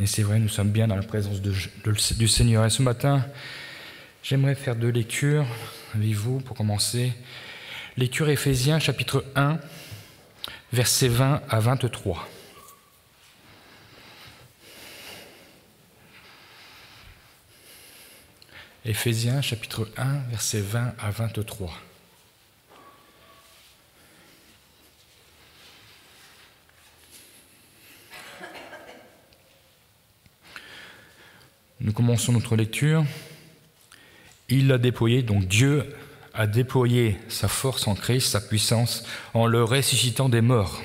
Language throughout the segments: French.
Et c'est vrai, nous sommes bien dans la présence du Seigneur. Et ce matin, j'aimerais faire 2 lectures avec vous pour commencer. Lecture Éphésiens, chapitre 1, versets 20 à 23. Éphésiens, chapitre 1, versets 20 à 23. Nous commençons notre lecture. Il l'a déployé, donc Dieu a déployé sa force en Christ, sa puissance, en le ressuscitant des morts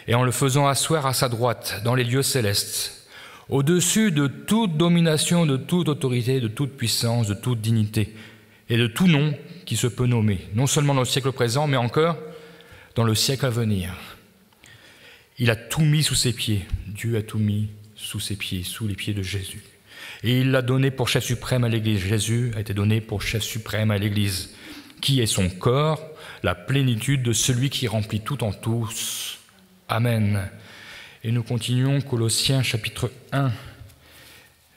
et en le faisant asseoir à sa droite dans les lieux célestes, au-dessus de toute domination, de toute autorité, de toute puissance, de toute dignité et de tout nom qui se peut nommer, non seulement dans le siècle présent, mais encore dans le siècle à venir. Il a tout mis sous ses pieds. Dieu a tout mis sous ses pieds, sous les pieds de Jésus. Et il l'a donné pour chef suprême à l'Église. Jésus a été donné pour chef suprême à l'Église, qui est son corps, la plénitude de celui qui remplit tout en tous. Amen. Et nous continuons Colossiens chapitre 1,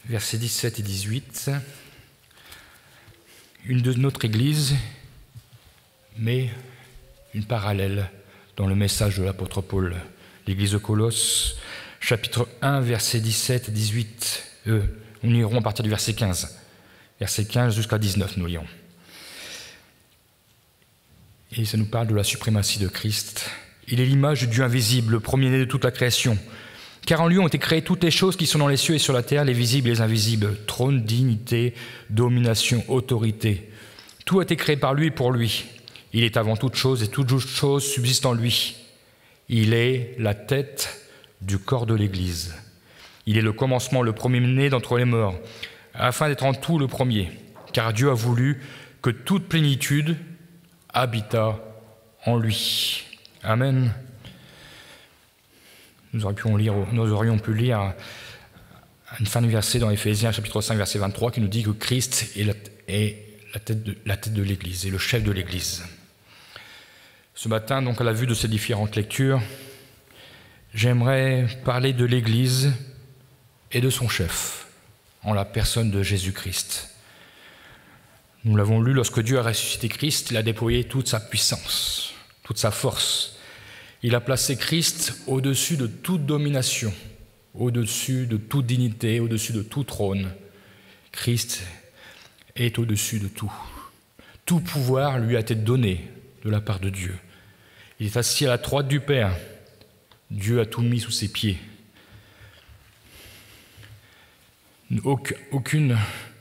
versets 17 et 18. Une de notre Église, mais une parallèle dans le message de l'apôtre Paul. L'Église de Colosse, chapitre 1, versets 17 et 18. Nous lirons à partir du verset 15. Verset 15 jusqu'à 19, nous lirons. Et ça nous parle de la suprématie de Christ. Il est l'image du Dieu invisible, le premier-né de toute la création. Car en lui ont été créées toutes les choses qui sont dans les cieux et sur la terre, les visibles et les invisibles. Trône, dignité, domination, autorité. Tout a été créé par lui et pour lui. Il est avant toute chose et toute chose subsiste en lui. Il est la tête du corps de l'Église. Il est le commencement, le premier-né d'entre les morts, afin d'être en tout le premier. Car Dieu a voulu que toute plénitude habitât en lui. Amen. Nous aurions pu lire une fin de verset dans Éphésiens, chapitre 5, verset 23, qui nous dit que Christ est la tête de l'Église, et le chef de l'Église. Ce matin, donc, à la vue de ces différentes lectures, j'aimerais parler de l'Église et de son chef, en la personne de Jésus-Christ. Nous l'avons lu, lorsque Dieu a ressuscité Christ, il a déployé toute sa puissance, toute sa force. Il a placé Christ au-dessus de toute domination, au-dessus de toute dignité, au-dessus de tout trône. Christ est au-dessus de tout. Tout pouvoir lui a été donné de la part de Dieu. Il est assis à la droite du Père. Dieu a tout mis sous ses pieds. Aucune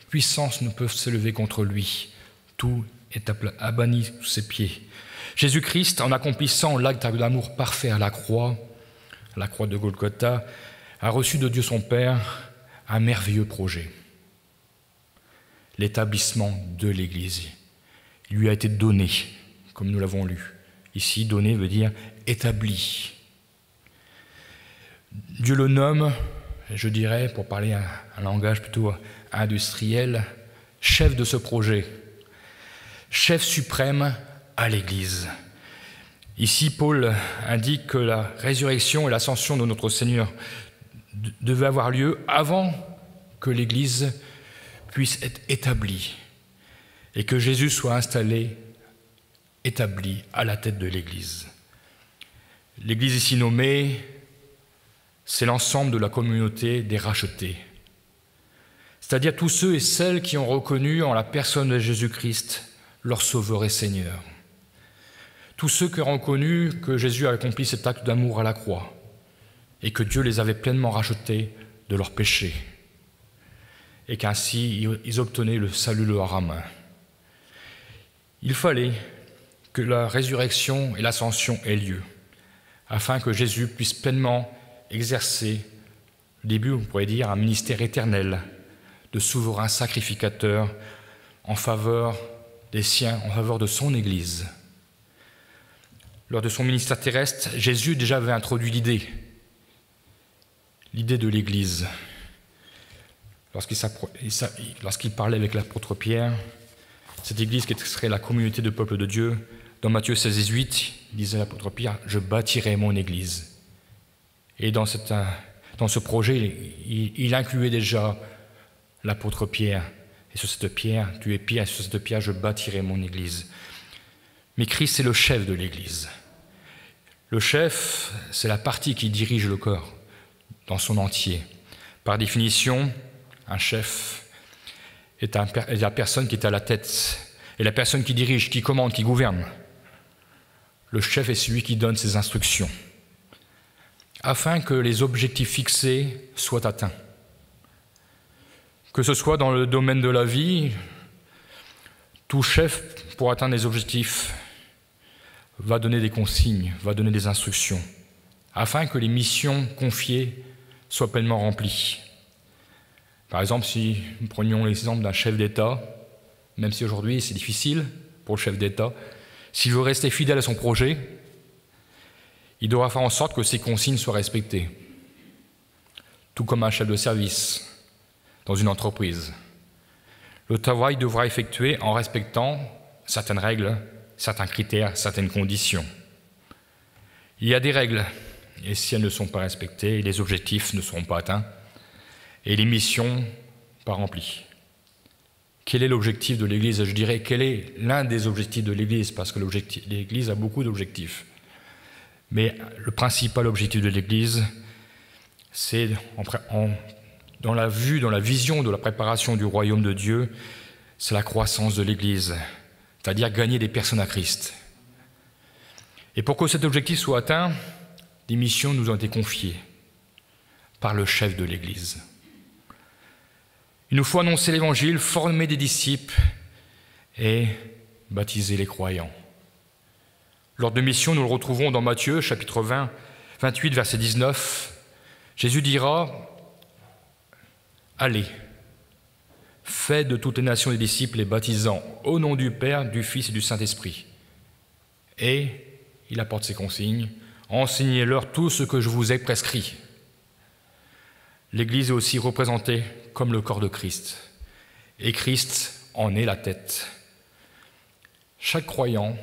puissance ne peut s'élever contre lui. Tout est abanni sous ses pieds. Jésus-Christ, en accomplissant l'acte d'amour parfait à la croix de Golgotha, a reçu de Dieu son Père un merveilleux projet. L'établissement de l'Église. Il lui a été donné, comme nous l'avons lu. Ici, donné veut dire établi. Dieu le nomme, je dirais, pour parler un langage plutôt industriel, chef de ce projet, chef suprême à l'Église. Ici, Paul indique que la résurrection et l'ascension de notre Seigneur devaient avoir lieu avant que l'Église puisse être établie et que Jésus soit installé, établi à la tête de l'Église. L'Église ici nommée, c'est l'ensemble de la communauté des rachetés, c'est-à-dire tous ceux et celles qui ont reconnu en la personne de Jésus-Christ leur Sauveur et Seigneur. Tous ceux qui ont reconnu que Jésus a accompli cet acte d'amour à la croix et que Dieu les avait pleinement rachetés de leurs péchés et qu'ainsi ils obtenaient le salut de leur âme. Il fallait que la résurrection et l'ascension aient lieu afin que Jésus puisse pleinement exercer, au début, on pourrait dire, un ministère éternel de souverain sacrificateur en faveur des siens, en faveur de son Église. Lors de son ministère terrestre, Jésus déjà avait introduit l'idée de l'Église. Lorsqu'il parlait avec l'apôtre Pierre, cette Église qui serait la communauté de peuple de Dieu, dans Matthieu 16,18, il disait à l'apôtre Pierre « Je bâtirai mon Église ». Et dans cette Dans ce projet, il incluait déjà l'apôtre Pierre. Et sur cette pierre, tu es Pierre, et sur cette pierre, je bâtirai mon Église. Mais Christ est le chef de l'Église. Le chef, c'est la partie qui dirige le corps dans son entier. Par définition, un chef est la personne qui est à la tête, et la personne qui dirige, qui commande, qui gouverne. Le chef est celui qui donne ses instructions, afin que les objectifs fixés soient atteints. Que ce soit dans le domaine de la vie, tout chef, pour atteindre les objectifs, va donner des consignes, va donner des instructions, afin que les missions confiées soient pleinement remplies. Par exemple, si nous prenions l'exemple d'un chef d'État, même si aujourd'hui c'est difficile pour le chef d'État, s'il veut rester fidèle à son projet, il devra faire en sorte que ses consignes soient respectées. Tout comme un chef de service dans une entreprise. Le travail devra effectuer en respectant certaines règles, certains critères, certaines conditions. Il y a des règles, et si elles ne sont pas respectées, les objectifs ne seront pas atteints, et les missions pas remplies. Quel est l'objectif de l'Église? Je dirais, quel est l'un des objectifs de l'Église? Parce que l'Église a beaucoup d'objectifs. Mais le principal objectif de l'Église, c'est dans la vision de la préparation du royaume de Dieu, c'est la croissance de l'Église, c'est-à-dire gagner des personnes à Christ. Et pour que cet objectif soit atteint, des missions nous ont été confiées par le chef de l'Église. Il nous faut annoncer l'Évangile, former des disciples et baptiser les croyants. L'ordre de mission, nous le retrouvons dans Matthieu, chapitre 28, verset 19. Jésus dira « Allez, faites de toutes les nations des disciples les baptisant au nom du Père, du Fils et du Saint-Esprit. » Et il apporte ses consignes. « Enseignez-leur tout ce que je vous ai prescrit. » L'Église est aussi représentée comme le corps de Christ. Et Christ en est la tête. Chaque croyant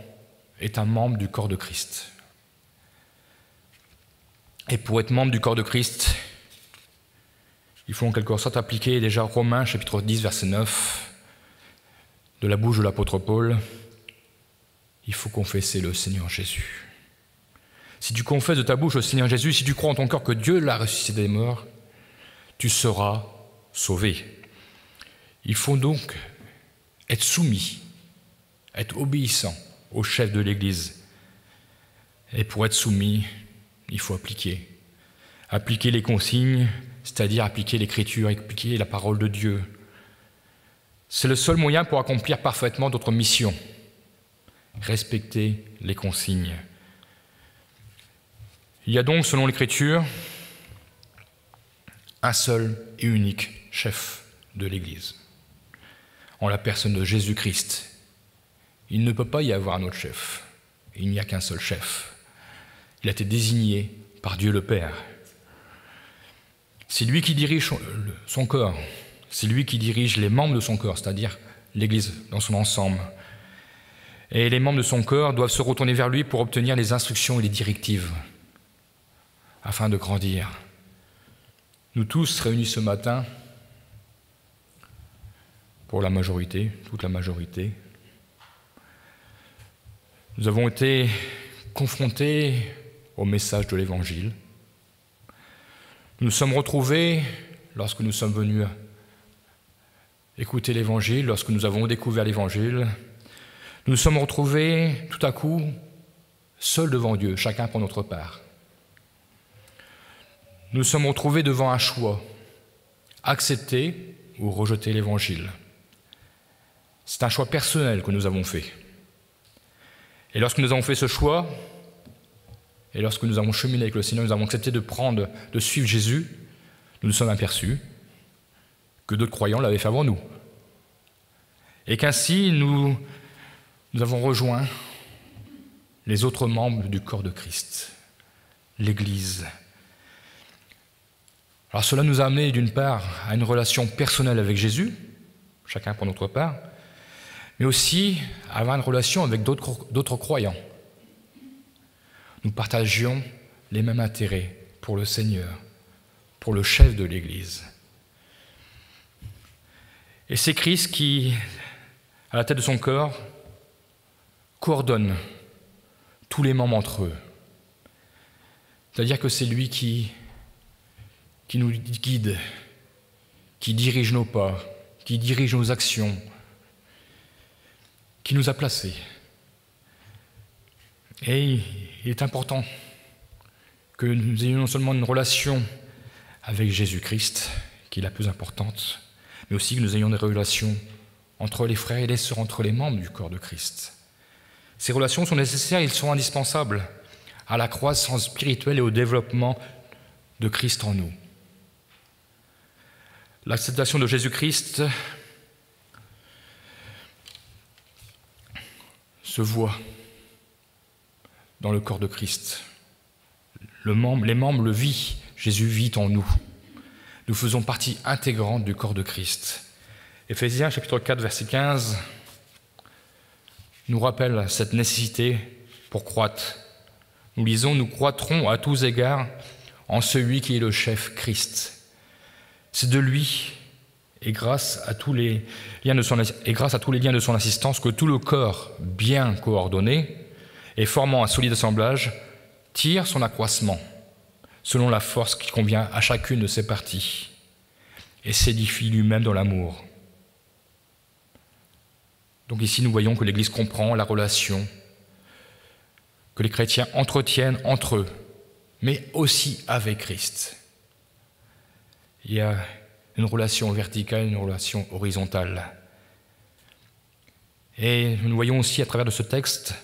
est un membre du corps de Christ. Et pour être membre du corps de Christ, il faut en quelque sorte appliquer déjà Romains chapitre 10, verset 9, de la bouche de l'apôtre Paul. Il faut confesser le Seigneur Jésus. Si tu confesses de ta bouche le Seigneur Jésus, si tu crois en ton cœur que Dieu l'a ressuscité des morts, tu seras sauvé. Il faut donc être soumis, être obéissant au chef de l'Église. Et pour être soumis, il faut appliquer les consignes, c'est-à-dire appliquer l'Écriture, appliquer la parole de Dieu. C'est le seul moyen pour accomplir parfaitement notre mission. Respecter les consignes. Il y a donc, selon l'Écriture, un seul et unique chef de l'Église, en la personne de Jésus-Christ. Il ne peut pas y avoir un autre chef. Il n'y a qu'un seul chef. Il a été désigné par Dieu le Père. C'est lui qui dirige son corps. C'est lui qui dirige les membres de son corps, c'est-à-dire l'Église dans son ensemble. Et les membres de son corps doivent se retourner vers lui pour obtenir les instructions et les directives, afin de grandir. Nous tous réunis ce matin, pour la majorité, toute la majorité, nous avons été confrontés au message de l'Évangile. Nous nous sommes retrouvés, lorsque nous sommes venus écouter l'Évangile, lorsque nous avons découvert l'Évangile, nous nous sommes retrouvés tout à coup seuls devant Dieu, chacun pour notre part. Nous nous sommes retrouvés devant un choix, accepter ou rejeter l'Évangile. C'est un choix personnel que nous avons fait. Et lorsque nous avons fait ce choix, et lorsque nous avons cheminé avec le Seigneur, nous avons accepté de suivre Jésus, nous nous sommes aperçus que d'autres croyants l'avaient fait avant nous. Et qu'ainsi, nous avons rejoint les autres membres du corps de Christ, l'Église. Alors cela nous a amené d'une part à une relation personnelle avec Jésus, chacun pour notre part, mais aussi à avoir une relation avec d'autres croyants. Nous partagions les mêmes intérêts pour le Seigneur, pour le chef de l'Église. Et c'est Christ qui, à la tête de son corps, coordonne tous les membres entre eux. C'est-à-dire que c'est lui qui nous guide, qui dirige nos pas, qui dirige nos actions, qui nous a placés. Et il est important que nous ayons non seulement une relation avec Jésus-Christ, qui est la plus importante, mais aussi que nous ayons des relations entre les frères et les sœurs, entre les membres du corps de Christ. Ces relations sont nécessaires, ils sont indispensables à la croissance spirituelle et au développement de Christ en nous. L'acceptation de Jésus-Christ se voit dans le corps de Christ. Les membres le vivent. Jésus vit en nous. Nous faisons partie intégrante du corps de Christ. Éphésiens chapitre 4, verset 15 nous rappelle cette nécessité pour croître. Nous lisons « Nous croîtrons à tous égards en celui qui est le chef Christ ». C'est de lui et grâce à tous les liens de son assistance que tout le corps, bien coordonné et formant un solide assemblage, tire son accroissement selon la force qui convient à chacune de ses parties et s'édifie lui-même dans l'amour. Donc ici, nous voyons que l'Église comprend la relation que les chrétiens entretiennent entre eux, mais aussi avec Christ. Il y a une relation verticale, une relation horizontale. Et nous voyons aussi à travers de ce texte,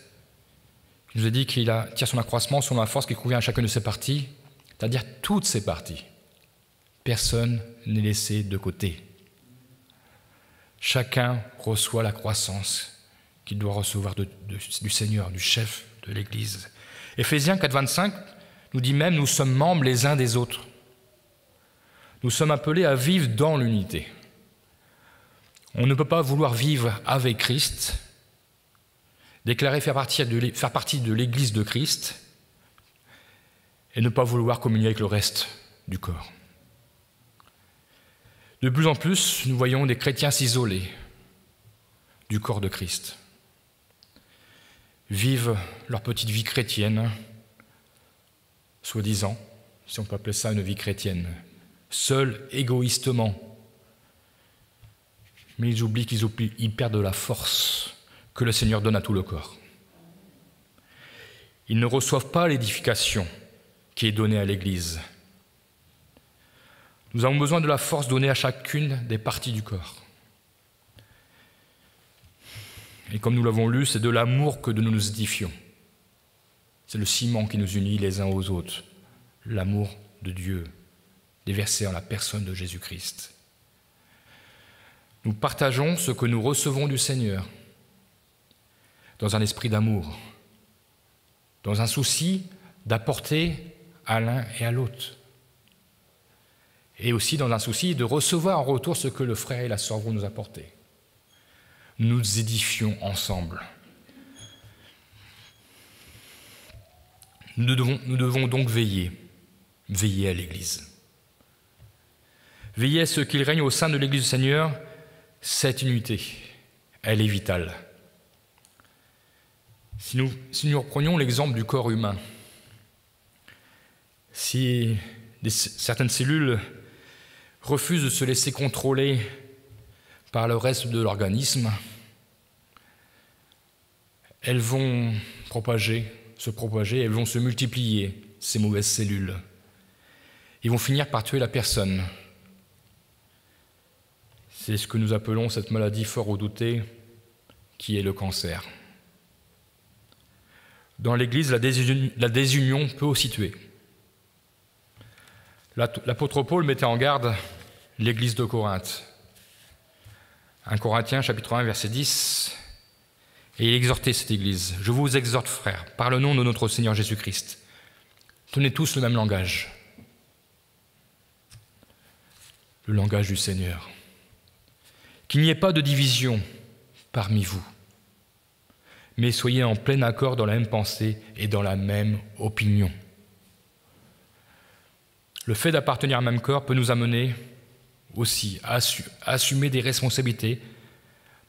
il nous a dit qu'il tire son accroissement selon la force qui convient à chacune de ses parties, c'est-à-dire toutes ses parties. Personne n'est laissé de côté. Chacun reçoit la croissance qu'il doit recevoir du Seigneur, du chef de l'Église. Éphésiens 4, 25 nous dit même « Nous sommes membres les uns des autres ». Nous sommes appelés à vivre dans l'unité. On ne peut pas vouloir vivre avec Christ, déclarer faire partie de l'Église de Christ et ne pas vouloir communier avec le reste du corps. De plus en plus, nous voyons des chrétiens s'isoler du corps de Christ, vivent leur petite vie chrétienne, soi-disant, si on peut appeler ça une vie chrétienne, seuls, égoïstement. Mais ils oublient qu'ils perdent la force que le Seigneur donne à tout le corps. Ils ne reçoivent pas l'édification qui est donnée à l'Église. Nous avons besoin de la force donnée à chacune des parties du corps. Et comme nous l'avons lu, c'est de l'amour que nous nous édifions. C'est le ciment qui nous unit les uns aux autres, l'amour de Dieu, déversé en la personne de Jésus-Christ. Nous partageons ce que nous recevons du Seigneur dans un esprit d'amour, dans un souci d'apporter à l'un et à l'autre, et aussi dans un souci de recevoir en retour ce que le frère et la sœur vont nous apporter. Nous nous édifions ensemble. Nous devons donc veiller à l'Église. Veiller à ce qu'il règne au sein de l'Église du Seigneur, cette unité, elle est vitale. Si nous reprenions l'exemple du corps humain, si certaines cellules refusent de se laisser contrôler par le reste de l'organisme, elles vont se propager, elles vont se multiplier, ces mauvaises cellules. Ils vont finir par tuer la personne. C'est ce que nous appelons cette maladie fort redoutée, qui est le cancer. Dans l'Église, la désunion peut aussi tuer. L'apôtre Paul mettait en garde l'Église de Corinthe. 1 Corinthiens, chapitre 1, verset 10, et il exhortait cette Église. « Je vous exhorte, frères, par le nom de notre Seigneur Jésus-Christ, tenez tous le même langage, le langage du Seigneur. Qu'il n'y ait pas de division parmi vous, mais soyez en plein accord dans la même pensée et dans la même opinion. » Le fait d'appartenir à un même corps peut nous amener aussi à assumer des responsabilités,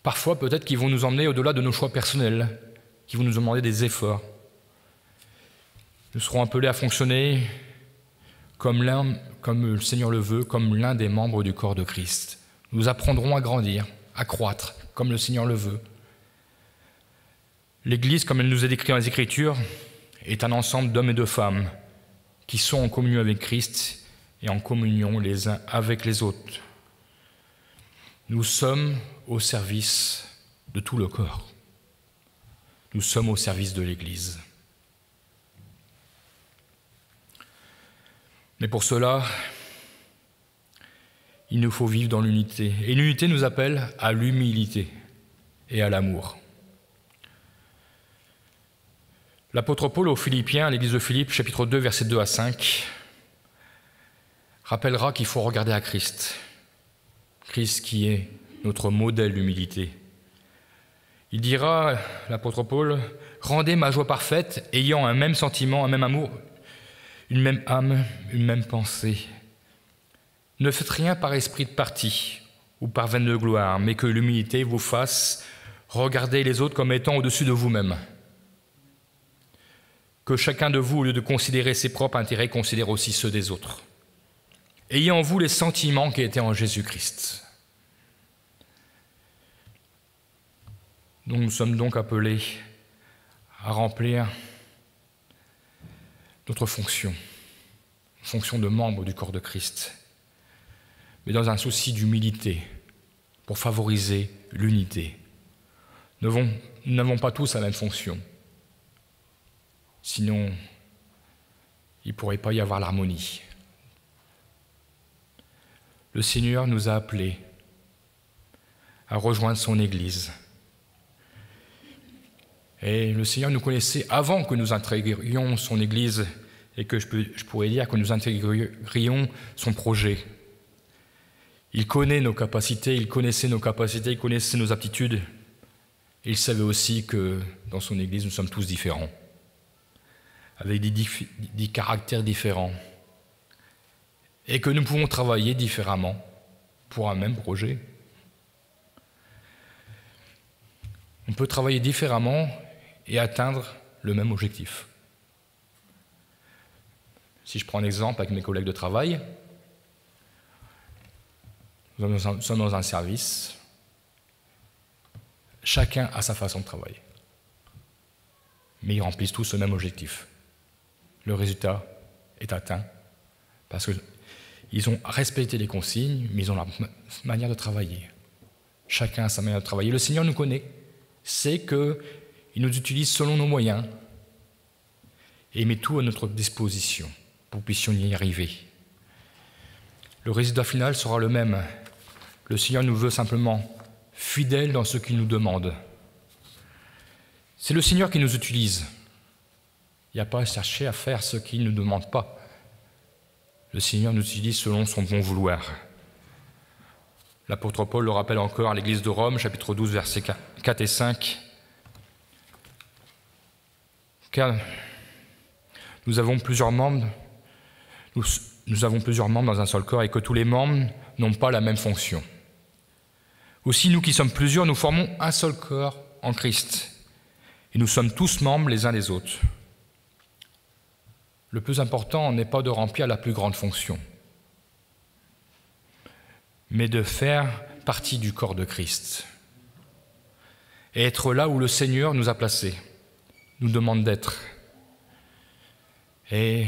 parfois peut-être qui vont nous emmener au-delà de nos choix personnels, qui vont nous demander des efforts. Nous serons appelés à fonctionner comme le Seigneur le veut, comme l'un des membres du corps de Christ. Nous apprendrons à grandir, à croître, comme le Seigneur le veut. L'Église, comme elle nous est décrite dans les Écritures, est un ensemble d'hommes et de femmes qui sont en communion avec Christ et en communion les uns avec les autres. Nous sommes au service de tout le corps. Nous sommes au service de l'Église. Mais pour cela, il nous faut vivre dans l'unité. Et l'unité nous appelle à l'humilité et à l'amour. L'apôtre Paul aux Philippiens, à l'église de Philippe, chapitre 2, versets 2 à 5, rappellera qu'il faut regarder à Christ. Christ qui est notre modèle d'humilité. Il dira, l'apôtre Paul, « Rendez ma joie parfaite, ayant un même sentiment, un même amour, une même âme, une même pensée. Ne faites rien par esprit de parti ou par vaine de gloire, mais que l'humilité vous fasse regarder les autres comme étant au-dessus de vous-même. Que chacun de vous, au lieu de considérer ses propres intérêts, considère aussi ceux des autres. Ayez en vous les sentiments qui étaient en Jésus-Christ. » Donc nous sommes donc appelés à remplir notre fonction de membre du corps de Christ, mais dans un souci d'humilité, pour favoriser l'unité. Nous n'avons pas tous la même fonction, sinon il ne pourrait pas y avoir l'harmonie. Le Seigneur nous a appelés à rejoindre son Église. Et le Seigneur nous connaissait avant que nous intégrions son Église et que je pourrais dire que nous intégrions son projet. Il connaît nos capacités, il connaissait nos capacités, il connaissait nos aptitudes. Et il savait aussi que dans son Église, nous sommes tous différents, avec des caractères différents, et que nous pouvons travailler différemment pour un même projet. On peut travailler différemment et atteindre le même objectif. Si je prends un exemple avec mes collègues de travail, nous sommes dans un service, chacun a sa façon de travailler, mais ils remplissent tous le même objectif. Le résultat est atteint parce qu'ils ont respecté les consignes, mais ils ont leur manière de travailler. Chacun a sa manière de travailler. Le Seigneur nous connaît, sait qu'il nous utilise selon nos moyens et il met tout à notre disposition pour que nous puissions y arriver. Le résultat final sera le même. Le Seigneur nous veut simplement fidèles dans ce qu'il nous demande. C'est le Seigneur qui nous utilise. Il n'y a pas à chercher à faire ce qu'il ne nous demande pas. Le Seigneur nous utilise selon son bon vouloir. L'apôtre Paul le rappelle encore à l'église de Rome, chapitre 12, versets 4 et 5. Car nous avons plusieurs membres dans un seul corps et que tous les membres n'ont pas la même fonction. Aussi, nous qui sommes plusieurs, nous formons un seul corps en Christ. Et nous sommes tous membres les uns des autres. Le plus important n'est pas de remplir la plus grande fonction, mais de faire partie du corps de Christ. Et être là où le Seigneur nous a placés, nous demande d'être. Et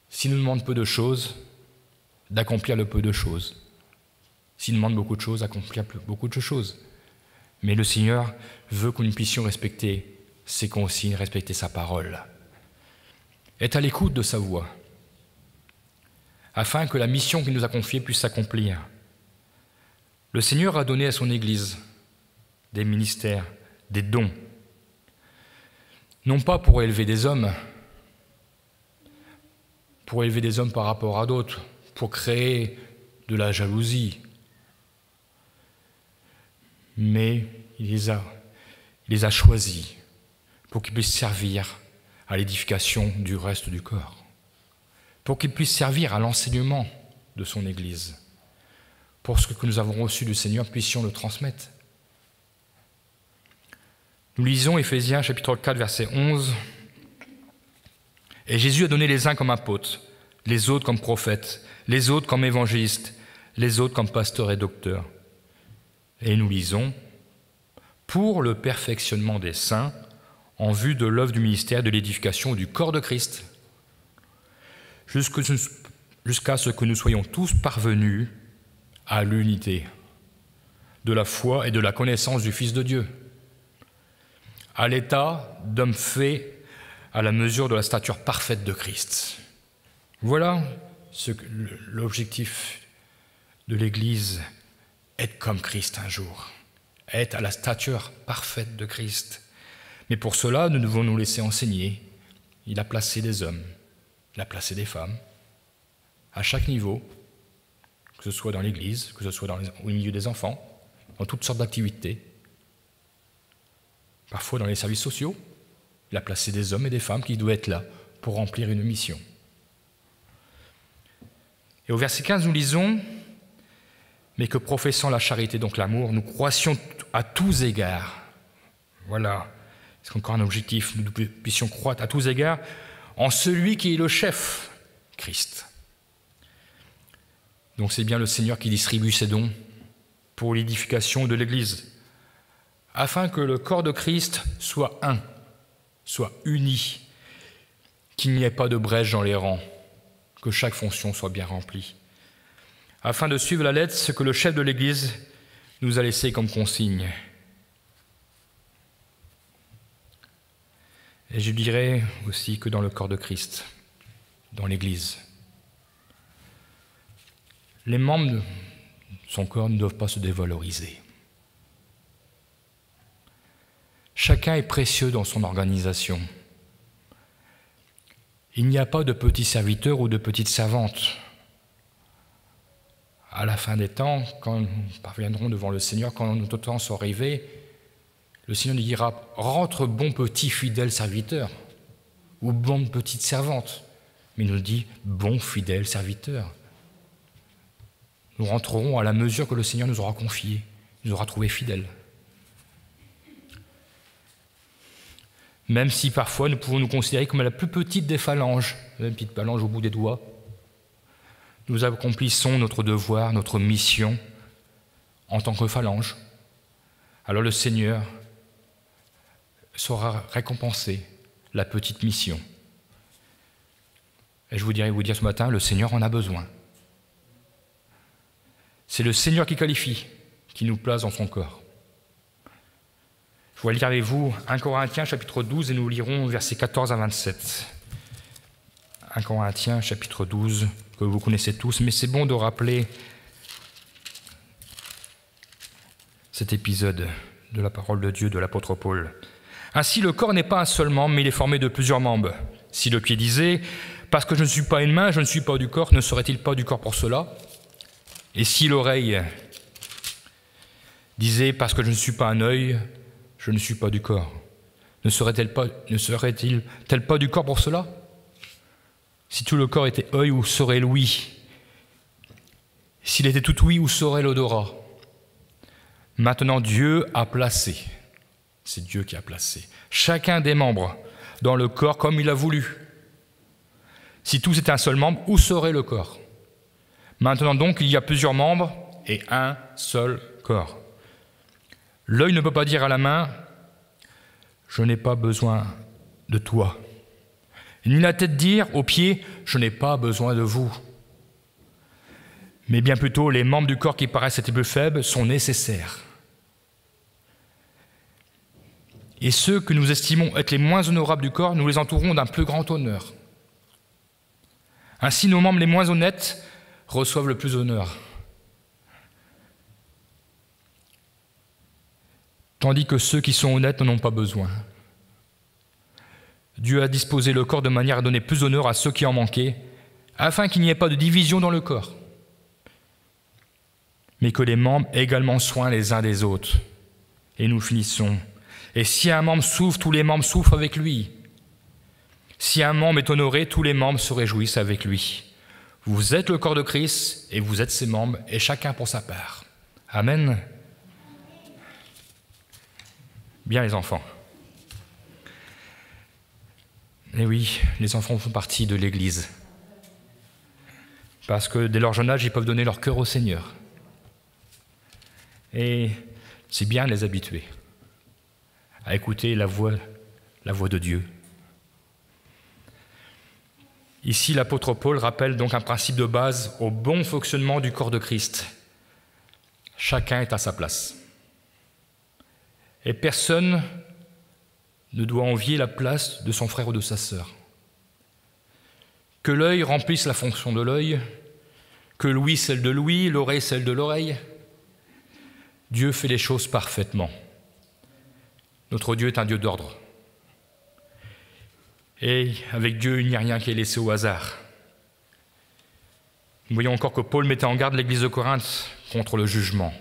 s'il nous demande peu de choses, d'accomplir le peu de choses. S'il demande beaucoup de choses, d'accomplir beaucoup de choses. Mais le Seigneur veut que nous puissions respecter ses consignes, respecter sa parole. Être à l'écoute de sa voix, afin que la mission qu'il nous a confiée puisse s'accomplir. Le Seigneur a donné à son Église des ministères, des dons, non pas pour élever des hommes par rapport à d'autres, pour créer de la jalousie, mais il les a choisis pour qu'ils puissent servir à l'édification du reste du corps, pour qu'il puisse servir à l'enseignement de son Église. Pour ce que nous avons reçu du Seigneur, puissions le transmettre. Nous lisons Éphésiens chapitre 4, verset 11. « Et Jésus a donné les uns comme apôtres, les autres comme prophètes, les autres comme évangélistes, les autres comme pasteurs et docteurs. » Et nous lisons « Pour le perfectionnement des saints, en vue de l'œuvre du ministère de l'édification du corps de Christ, jusqu'à ce que nous soyons tous parvenus à l'unité de la foi et de la connaissance du Fils de Dieu, à l'état d'homme fait à la mesure de la stature parfaite de Christ. » Voilà l'objectif de l'Église, être comme Christ un jour, être à la stature parfaite de Christ. Mais pour cela, nous devons nous laisser enseigner. Il a placé des hommes, il a placé des femmes, à chaque niveau, que ce soit dans l'Église, que ce soit au milieu des enfants, dans toutes sortes d'activités. Parfois dans les services sociaux, il a placé des hommes et des femmes qui doivent être là pour remplir une mission. Et au verset 15, nous lisons « Mais que professant la charité, donc l'amour, nous croissions à tous égards. » Voilà, c'est encore un objectif, nous puissions croître à tous égards en celui qui est le chef, Christ. Donc c'est bien le Seigneur qui distribue ses dons pour l'édification de l'Église, afin que le corps de Christ soit un, soit uni, qu'il n'y ait pas de brèche dans les rangs, que chaque fonction soit bien remplie, afin de suivre la lettre ce que le chef de l'Église nous a laissé comme consigne. Et je dirais aussi que dans le corps de Christ, dans l'Église, les membres de son corps ne doivent pas se dévaloriser. Chacun est précieux dans son organisation. Il n'y a pas de petits serviteurs ou de petites servantes. À la fin des temps, quand nous parviendrons devant le Seigneur, quand notre temps sera arrivé, le Seigneur nous dira « Rentre, bon petit fidèle serviteur » ou « bonne petite servante ». Mais il nous dit « Bon fidèle serviteur ». Nous rentrerons à la mesure que le Seigneur nous aura confiée, nous aura trouvés fidèles. Même si parfois nous pouvons nous considérer comme la plus petite des phalanges, une petite phalange au bout des doigts, nous accomplissons notre devoir, notre mission en tant que phalange. Alors le Seigneur saura récompenser la petite mission. Et je voudrais vous dire ce matin, le Seigneur en a besoin. C'est le Seigneur qui qualifie, qui nous place dans son corps. Je vais lire avec vous 1 Corinthiens chapitre 12 et nous lirons versets 14 à 27. 1 Corinthiens chapitre 12, que vous connaissez tous, mais c'est bon de rappeler cet épisode de la parole de Dieu de l'apôtre Paul. « Ainsi, le corps n'est pas un seul membre, mais il est formé de plusieurs membres. Si le pied disait « Parce que je ne suis pas une main, je ne suis pas du corps », ne serait-il pas du corps pour cela ? Et si l'oreille disait « Parce que je ne suis pas un œil, je ne suis pas du corps », ne serait-elle pas du corps pour cela ? Si tout le corps était œil, où serait l'ouïe ? S'il était tout ouïe, où serait l'odorat ? Maintenant, Dieu a placé, c'est Dieu qui a placé, chacun des membres dans le corps comme il a voulu. Si tous étaient un seul membre, où serait le corps ? Maintenant donc, il y a plusieurs membres et un seul corps. L'œil ne peut pas dire à la main « Je n'ai pas besoin de toi ». Ni la tête dire aux pieds « Je n'ai pas besoin de vous ». Mais bien plutôt, les membres du corps qui paraissent être les plus faibles sont nécessaires. Et ceux que nous estimons être les moins honorables du corps, nous les entourons d'un plus grand honneur. Ainsi, nos membres les moins honnêtes reçoivent le plus d'honneur. Tandis que ceux qui sont honnêtes n'en ont pas besoin. Dieu a disposé le corps de manière à donner plus d'honneur à ceux qui en manquaient, afin qu'il n'y ait pas de division dans le corps, mais que les membres aient également soin les uns des autres. Et nous finissons. Et si un membre souffre, tous les membres souffrent avec lui. Si un membre est honoré, tous les membres se réjouissent avec lui. Vous êtes le corps de Christ et vous êtes ses membres, et chacun pour sa part. Amen. Bien les enfants. Et oui, les enfants font partie de l'Église. Parce que dès leur jeune âge, ils peuvent donner leur cœur au Seigneur. Et c'est bien de les habituer à écouter la voix de Dieu. Ici, l'apôtre Paul rappelle donc un principe de base au bon fonctionnement du corps de Christ. Chacun est à sa place. Et personne ne doit envier la place de son frère ou de sa sœur. Que l'œil remplisse la fonction de l'œil, que l'ouïe celle de l'ouïe, l'oreille celle de l'oreille. Dieu fait les choses parfaitement. Notre Dieu est un Dieu d'ordre. Et avec Dieu, il n'y a rien qui est laissé au hasard. Nous voyons encore que Paul mettait en garde l'Église de Corinthe contre le jugement,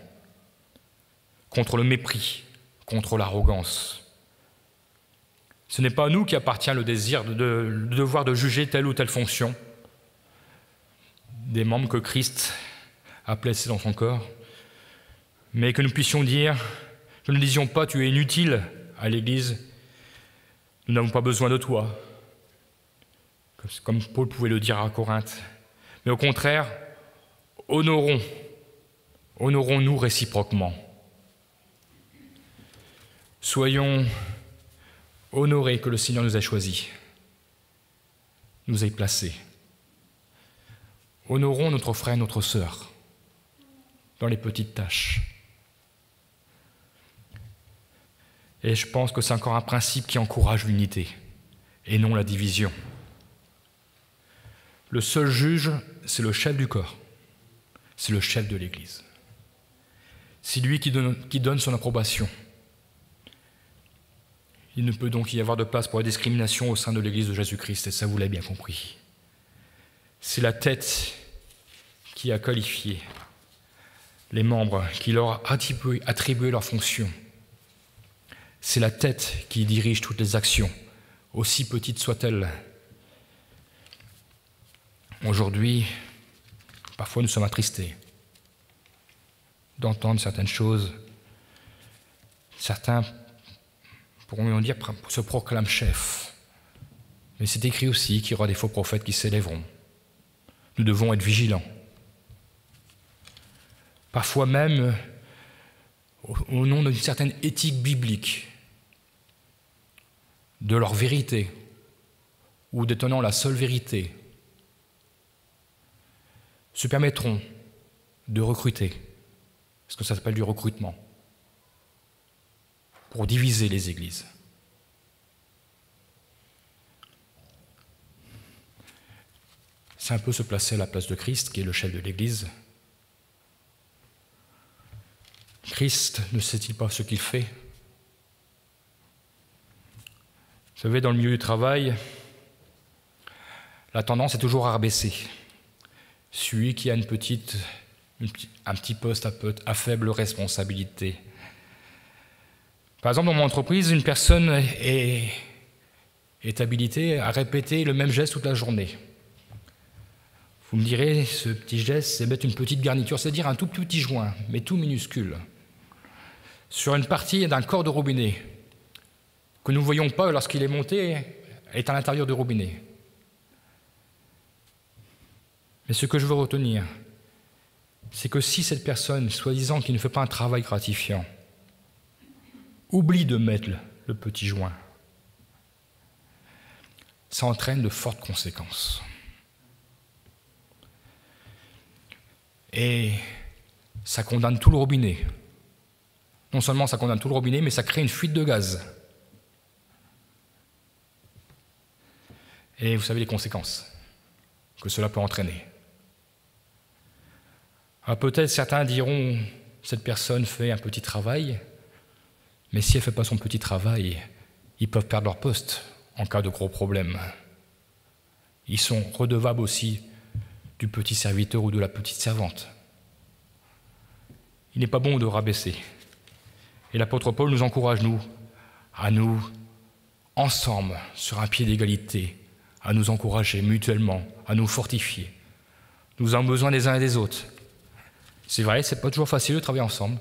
contre le mépris, contre l'arrogance. Ce n'est pas à nous qui appartient le désir, le devoir de juger telle ou telle fonction des membres que Christ a placés dans son corps, mais que nous puissions dire, que nous ne disions pas « tu es inutile » à l'Église, nous n'avons pas besoin de toi, comme Paul pouvait le dire à Corinthe, mais au contraire, honorons-nous réciproquement. Soyons honorés que le Seigneur nous ait choisis, nous ait placés. Honorons notre frère et notre sœur dans les petites tâches. Et je pense que c'est encore un principe qui encourage l'unité et non la division. Le seul juge, c'est le chef du corps, c'est le chef de l'Église. C'est lui qui donne son approbation. Il ne peut donc y avoir de place pour la discrimination au sein de l'Église de Jésus-Christ, et ça vous l'avez bien compris. C'est la tête qui a qualifié les membres, qui leur a attribué leurs fonctions. C'est la tête qui dirige toutes les actions, aussi petites soient-elles. Aujourd'hui, parfois nous sommes attristés d'entendre certaines choses. Certains, pourrons dire, se proclament chefs. Mais c'est écrit aussi qu'il y aura des faux prophètes qui s'élèveront. Nous devons être vigilants. Parfois même, au nom d'une certaine éthique biblique, de leur vérité, ou détenant la seule vérité, se permettront de recruter, parce que ça s'appelle du recrutement, pour diviser les églises. C'est un peu se placer à la place de Christ, qui est le chef de l'Église. Christ ne sait-il pas ce qu'il fait? Vous savez, dans le milieu du travail, la tendance est toujours à rabaisser. Celui qui a un petit poste à faible responsabilité. Par exemple, dans mon entreprise, une personne est habilitée à répéter le même geste toute la journée. Vous me direz, ce petit geste, c'est mettre une petite garniture, c'est-à-dire un tout petit joint, mais tout minuscule, sur une partie d'un corps de robinet, que nous ne voyons pas lorsqu'il est monté, est à l'intérieur du robinet. Mais ce que je veux retenir, c'est que si cette personne, soi-disant qui ne fait pas un travail gratifiant, oublie de mettre le petit joint, ça entraîne de fortes conséquences. Et ça condamne tout le robinet. Non seulement ça condamne tout le robinet, mais ça crée une fuite de gaz. Et vous savez les conséquences que cela peut entraîner. Alors peut-être certains diront, cette personne fait un petit travail, mais si elle ne fait pas son petit travail, ils peuvent perdre leur poste en cas de gros problèmes. Ils sont redevables aussi du petit serviteur ou de la petite servante. Il n'est pas bon de rabaisser. Et l'apôtre Paul nous encourage, nous, à nous, ensemble, sur un pied d'égalité, à nous encourager mutuellement, à nous fortifier. Nous avons besoin des uns et des autres. C'est vrai, ce n'est pas toujours facile de travailler ensemble,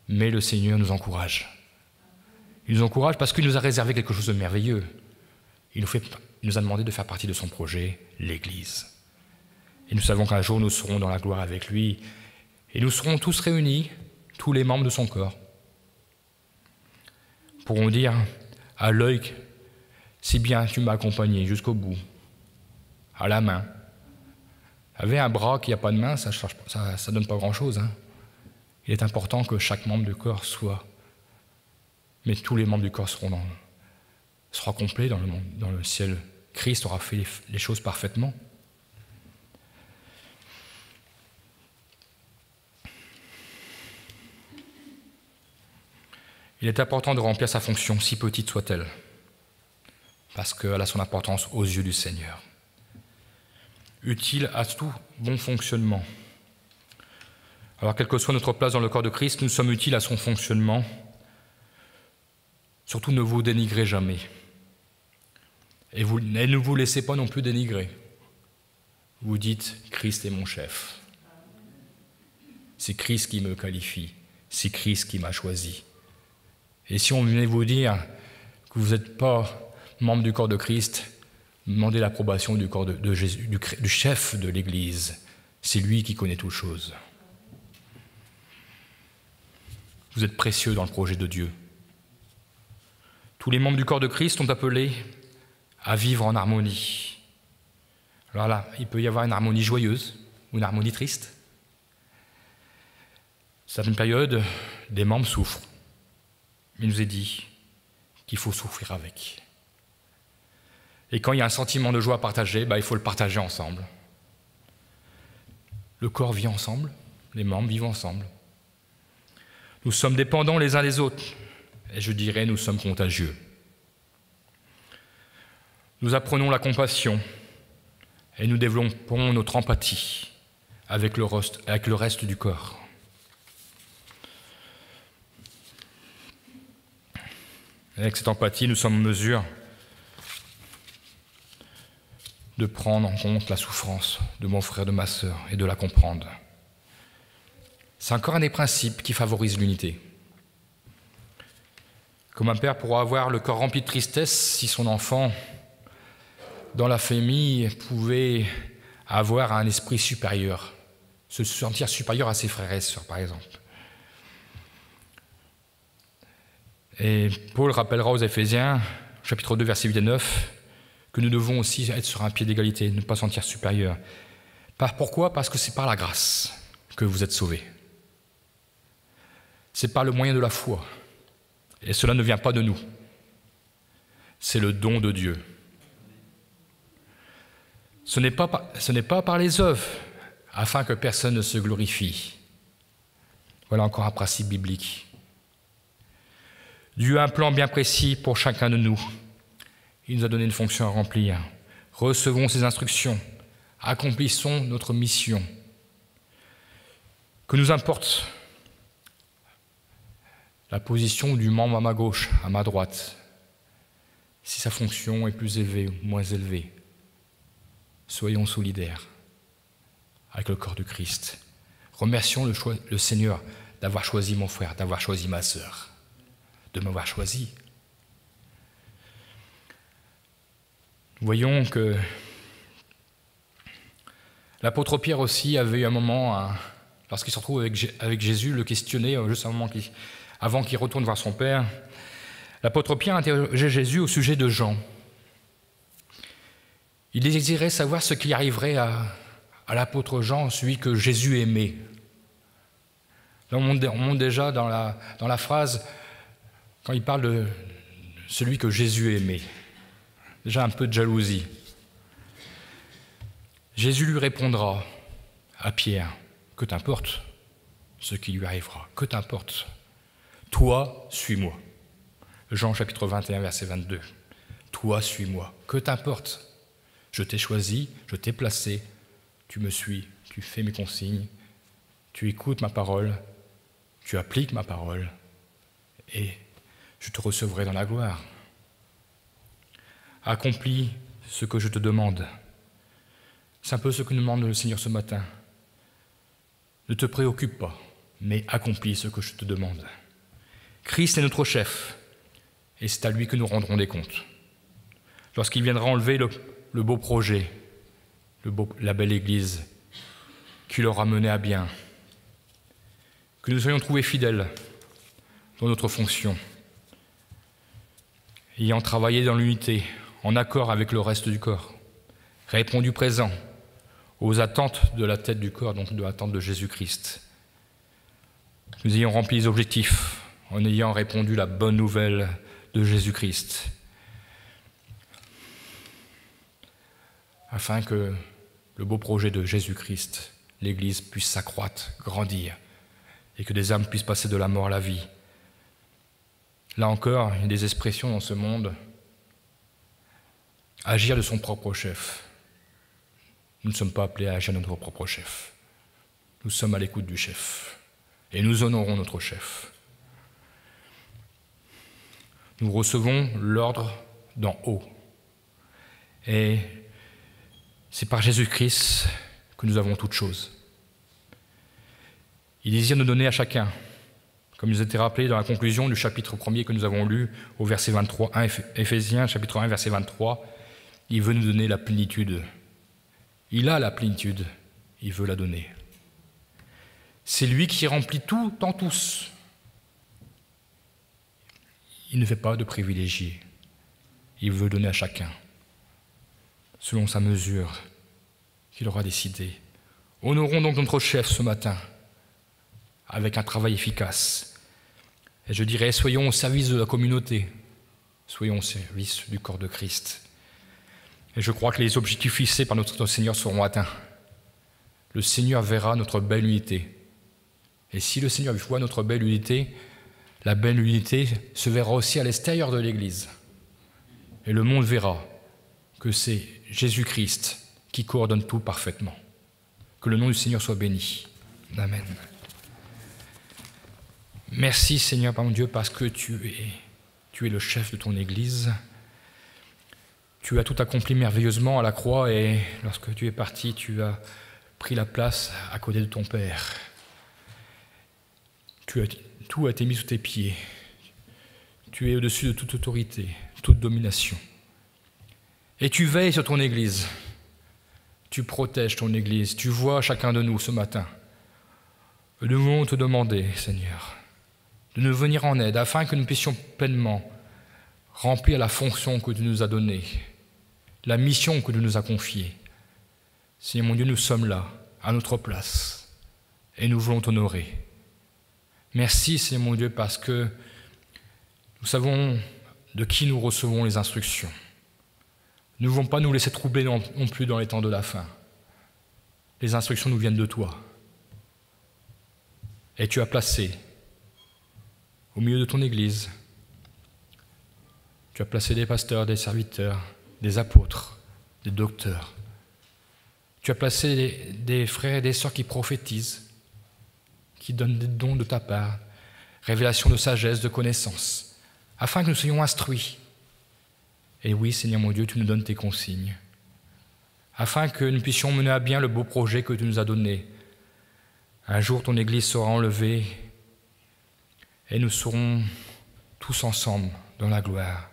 mais le Seigneur nous encourage. Il nous encourage parce qu'il nous a réservé quelque chose de merveilleux. Il nous a demandé de faire partie de son projet, l'Église. Et nous savons qu'un jour, nous serons dans la gloire avec lui, et nous serons tous réunis, tous les membres de son corps. Pourrons dire à l'œil, si bien tu m'as accompagné jusqu'au bout, à la main. Avec un bras qui n'a pas de main, ça ne donne pas grand-chose. Hein. Il est important que chaque membre du corps soit, mais tous les membres du corps seront complets dans le ciel. Christ aura fait les choses parfaitement. Il est important de remplir sa fonction, si petite soit-elle, parce qu'elle a son importance aux yeux du Seigneur. Utile à tout bon fonctionnement. Alors, quelle que soit notre place dans le corps de Christ, nous sommes utiles à son fonctionnement. Surtout, ne vous dénigrez jamais. Et ne vous laissez pas non plus dénigrer. Vous dites, Christ est mon chef. C'est Christ qui me qualifie. C'est Christ qui m'a choisi. Et si on venait vous dire que vous n'êtes pas membre du corps de Christ, demandez l'approbation du corps de Jésus, du chef de l'Église. C'est lui qui connaît toutes choses. Vous êtes précieux dans le projet de Dieu. Tous les membres du corps de Christ sont appelés à vivre en harmonie. Alors là, il peut y avoir une harmonie joyeuse ou une harmonie triste. Certaines périodes, des membres souffrent. Il nous est dit qu'il faut souffrir avec. Et quand il y a un sentiment de joie à partager, il faut le partager ensemble. Le corps vit ensemble, les membres vivent ensemble. Nous sommes dépendants les uns des autres, et je dirais nous sommes contagieux. Nous apprenons la compassion, et nous développons notre empathie avec le reste du corps. Avec cette empathie, nous sommes en mesure de prendre en compte la souffrance de mon frère, de ma sœur, et de la comprendre. C'est encore un des principes qui favorise l'unité. Comme un père pourra avoir le corps rempli de tristesse si son enfant, dans la famille, pouvait avoir un esprit supérieur, se sentir supérieur à ses frères et sœurs, par exemple. Et Paul rappellera aux Éphésiens, chapitre 2, verset 8 et 9, que nous devons aussi être sur un pied d'égalité, ne pas sentir supérieur. Pourquoi ? Parce que c'est par la grâce que vous êtes sauvés. C'est par le moyen de la foi. Et cela ne vient pas de nous. C'est le don de Dieu. Ce n'est pas par les œuvres, afin que personne ne se glorifie. Voilà encore un principe biblique. Dieu a un plan bien précis pour chacun de nous. Il nous a donné une fonction à remplir. Recevons ses instructions. Accomplissons notre mission. Que nous importe la position du membre à ma gauche, à ma droite, si sa fonction est plus élevée ou moins élevée. Soyons solidaires avec le corps du Christ. Remercions le Seigneur d'avoir choisi mon frère, d'avoir choisi ma sœur, de m'avoir choisi. Voyons que l'apôtre Pierre aussi avait eu un moment, lorsqu'il se retrouve avec Jésus, le questionner, juste un moment avant qu'il retourne voir son Père. L'apôtre Pierre interrogeait Jésus au sujet de Jean. Il désirait savoir ce qui arriverait à l'apôtre Jean, celui que Jésus aimait. Là, on monte déjà dans la phrase, quand il parle de celui que Jésus aimait. Déjà un peu de jalousie. Jésus lui répondra à Pierre, « Que t'importe ce qui lui arrivera, que t'importe. Toi, suis-moi. » Jean chapitre 21, verset 22. « Toi, suis-moi, que t'importe. Je t'ai choisi, je t'ai placé, tu me suis, tu fais mes consignes, tu écoutes ma parole, tu appliques ma parole, et je te recevrai dans la gloire. » Accomplis ce que je te demande. C'est un peu ce que nous demande le Seigneur ce matin. Ne te préoccupe pas, mais accomplis ce que je te demande. Christ est notre chef, et c'est à lui que nous rendrons des comptes. Lorsqu'il viendra enlever le beau projet, la belle Église, qu'il aura mené à bien, que nous soyons trouvés fidèles dans notre fonction, ayant travaillé dans l'unité, en accord avec le reste du corps, répondu présent aux attentes de la tête du corps, donc de l'attente de Jésus-Christ. Nous ayons rempli les objectifs en ayant répondu la bonne nouvelle de Jésus-Christ, afin que le beau projet de Jésus-Christ, l'Église, puisse s'accroître, grandir, et que des âmes puissent passer de la mort à la vie. Là encore, il y a des expressions dans ce monde. Agir de son propre chef. Nous ne sommes pas appelés à agir de notre propre chef. Nous sommes à l'écoute du chef. Et nous honorons notre chef. Nous recevons l'ordre d'en haut. Et c'est par Jésus-Christ que nous avons toutes choses. Il désire nous donner à chacun, comme il nous a été rappelé dans la conclusion du chapitre 1er que nous avons lu au verset 23, 1 Éphésiens, chapitre 1, verset 23, il veut nous donner la plénitude. Il a la plénitude, il veut la donner. C'est lui qui remplit tout en tous. Il ne fait pas de privilégiés. Il veut donner à chacun, selon sa mesure qu'il aura décidé. Honorons donc notre chef ce matin, avec un travail efficace. Et je dirais, soyons au service de la communauté, soyons au service du corps de Christ. Et je crois que les objectifs fixés par notre Seigneur seront atteints. Le Seigneur verra notre belle unité. Et si le Seigneur voit notre belle unité, la belle unité se verra aussi à l'extérieur de l'Église. Et le monde verra que c'est Jésus-Christ qui coordonne tout parfaitement. Que le nom du Seigneur soit béni. Amen. Merci Seigneur, mon Dieu, parce que tu es le chef de ton Église. Tu as tout accompli merveilleusement à la croix et lorsque tu es parti, tu as pris la place à côté de ton Père. Tout a été mis sous tes pieds. Tu es au-dessus de toute autorité, toute domination. Et tu veilles sur ton Église. Tu protèges ton Église. Tu vois chacun de nous ce matin. Nous voulons te demander, Seigneur, de nous venir en aide afin que nous puissions pleinement remplir la fonction que tu nous as donnée, la mission que tu nous as confiée. Seigneur mon Dieu, nous sommes là, à notre place, et nous voulons t'honorer. Merci, Seigneur mon Dieu, parce que nous savons de qui nous recevons les instructions. Nous ne voulons pas nous laisser troubler non plus dans les temps de la fin. Les instructions nous viennent de toi. Et tu as placé au milieu de ton Église, tu as placé des pasteurs, des serviteurs, des apôtres, des docteurs. Tu as placé des frères et des sœurs qui prophétisent, qui donnent des dons de ta part, révélation de sagesse, de connaissance, afin que nous soyons instruits. Et oui, Seigneur mon Dieu, tu nous donnes tes consignes, afin que nous puissions mener à bien le beau projet que tu nous as donné. Un jour, ton Église sera enlevée et nous serons tous ensemble dans la gloire.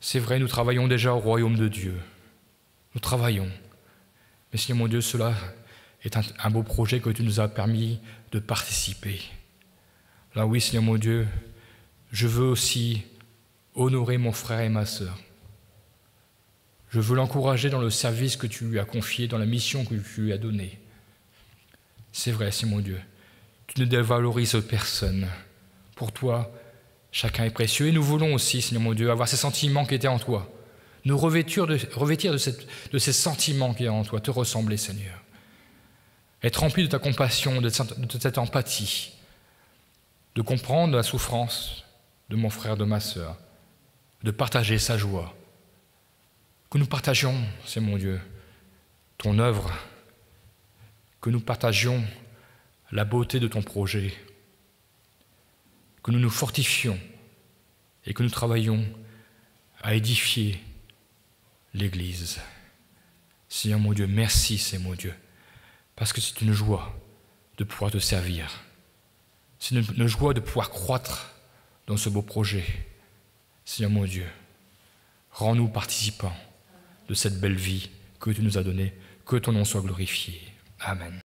C'est vrai, nous travaillons déjà au royaume de Dieu. Nous travaillons. Mais Seigneur mon Dieu, cela est un beau projet que tu nous as permis de participer. Là oui, Seigneur mon Dieu, je veux aussi honorer mon frère et ma sœur. Je veux l'encourager dans le service que tu lui as confié, dans la mission que tu lui as donnée. C'est vrai, Seigneur mon Dieu, tu ne dévalorises personne. Pour toi, chacun est précieux. Et nous voulons aussi, Seigneur mon Dieu, avoir ces sentiments qui étaient en toi. Nous revêtir de ces sentiments qui étaient en toi, te ressembler, Seigneur. Être rempli de ta compassion, de cette empathie, de comprendre la souffrance de mon frère, de ma sœur, de partager sa joie. Que nous partagions, Seigneur mon Dieu, ton œuvre, que nous partagions la beauté de ton projet, que nous nous fortifions et que nous travaillions à édifier l'Église. Seigneur mon Dieu, merci Seigneur mon Dieu, parce que c'est une joie de pouvoir te servir. C'est une joie de pouvoir croître dans ce beau projet. Seigneur mon Dieu, rends-nous participants de cette belle vie que tu nous as donnée, que ton nom soit glorifié. Amen.